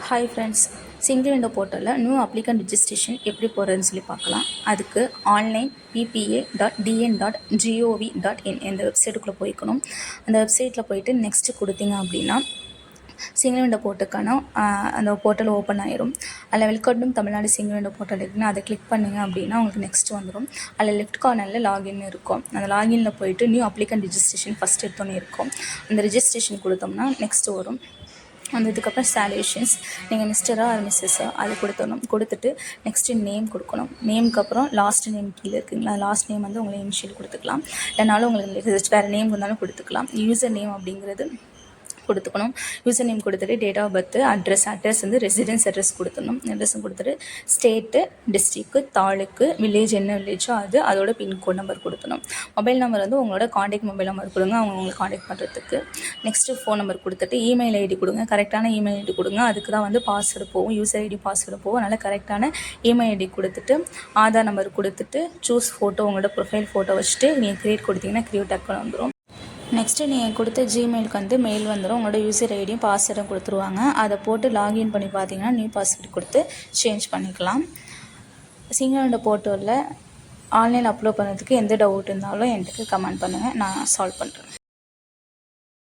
Hi friends, single window போர்ட்டலில் new applicant registration எப்படி போடுறதுன்னு சொல்லி பார்க்கலாம். அதுக்கு online.ppa.dn.gov.in இந்த வெப்சைட்டுக்குள்ளே போய்க்கணும். அந்த வெப்சைட்டில் போயிட்டு நெக்ஸ்ட்டு கொடுத்தீங்க அப்படின்னா சிங்கிள் விண்டோ போர்ட்டுக்கான அந்த போர்ட்டல் ஓப்பன் ஆயிரும். அதில் welcome Tamil Nadu single window portal இருக்குன்னு அதை கிளிக் பண்ணிங்க அப்படின்னா உங்களுக்கு நெக்ஸ்ட் வந்துடும். அதில் லெஃப்ட் கார்னரில் லாகின் இருக்கும். அந்த லாகினில் போயிட்டு நியூ அப்ளிகண்ட் ரிஜிஸ்ட்ரேஷன் ஃபஸ்ட் எடுத்தோன்னே இருக்கும். அந்த ரிஜிஸ்ட்ரேஷன் கொடுத்தோம்னா நெக்ஸ்ட்டு வரும். வந்ததுக்கப்புறம் சால்யூஷன்ஸ் நீங்கள் மிஸ்டரா அது மிஸ்ஸஸா அது கொடுத்துடணும். கொடுத்துட்டு நெக்ஸ்ட்டு நேம் கொடுக்கணும். நேமுக்கு அப்புறம் லாஸ்ட் நேம் கீழே இருக்குங்களா, லாஸ்ட் நேம் வந்து உங்களை இனிஷியல் கொடுத்துக்கலாம். இல்லைனாலும் உங்களுக்கு வேறு நேம் இருந்தாலும் கொடுத்துக்கலாம். யூசர் நேம் அப்படிங்கிறது கொடுத்துக்கணும். யூசர் நேம் கொடுத்துட்டு டேட் ஆஃப் பர்த், அட்ரஸ் வந்து ரெசிடென்ஸ் அட்ரஸ் கொடுத்துடணும். அட்ரஸும் கொடுத்துட்டு ஸ்டேட்டு, டிஸ்ட்ரிக்கு, தாலுக்கு, வில்லேஜ் என்ன வில்லேஜோ அதோட பின்கோட் நம்பர் கொடுத்துடணும். மொபைல் நம்பர் வந்து உங்களோட காண்டாக்ட் மொபைல் நம்பர் கொடுங்க அவங்க உங்களுக்கு காண்டாக்ட் பண்ணுறதுக்கு. நெக்ஸ்ட்டு ஃபோன் நம்பர் கொடுத்துட்டு இமெயில் ஐடி கொடுங்க. கரெக்டான இமெயில் ஐடி கொடுங்க. அதுக்கு தான் வந்து பாஸ்வேர்டு போகும், யூசர் ஐடி பாஸ்வேர்டு போகும். அதனால் கரெக்டான இமெயில் ஐடி கொடுத்துட்டு ஆதார் நம்பர் கொடுத்துட்டு சூஸ் ஃபோட்டோ, உங்களோட ப்ரொஃபைல் ஃபோட்டோ வச்சுட்டு நீங்கள் க்ரியேட் கொடுத்தீங்கன்னா க்ரியேட் அக்கௌண்ட் வந்துடும். நெக்ஸ்ட்டு நீங்கள் கொடுத்த ஜிமெயிலுக்கு வந்து மெயில் வந்துடும். உங்களோட யூசர் ஐடியும் பாஸ்வேர்டும் கொடுத்துருவாங்க. அதை போட்டு லாகின் பண்ணி பார்த்தீங்கன்னா நியூ பாஸ்வேர்டு கொடுத்து சேஞ்ச் பண்ணிக்கலாம். சிங்கிள் விண்டோ போர்ட்டலில் ஆன்லைன் அப்லோட் பண்ணுறதுக்கு எந்த டவுட் இருந்தாலும் எனக்கு கமெண்ட் பண்ணுங்கள், நான் சால்வ் பண்ணுறேன்.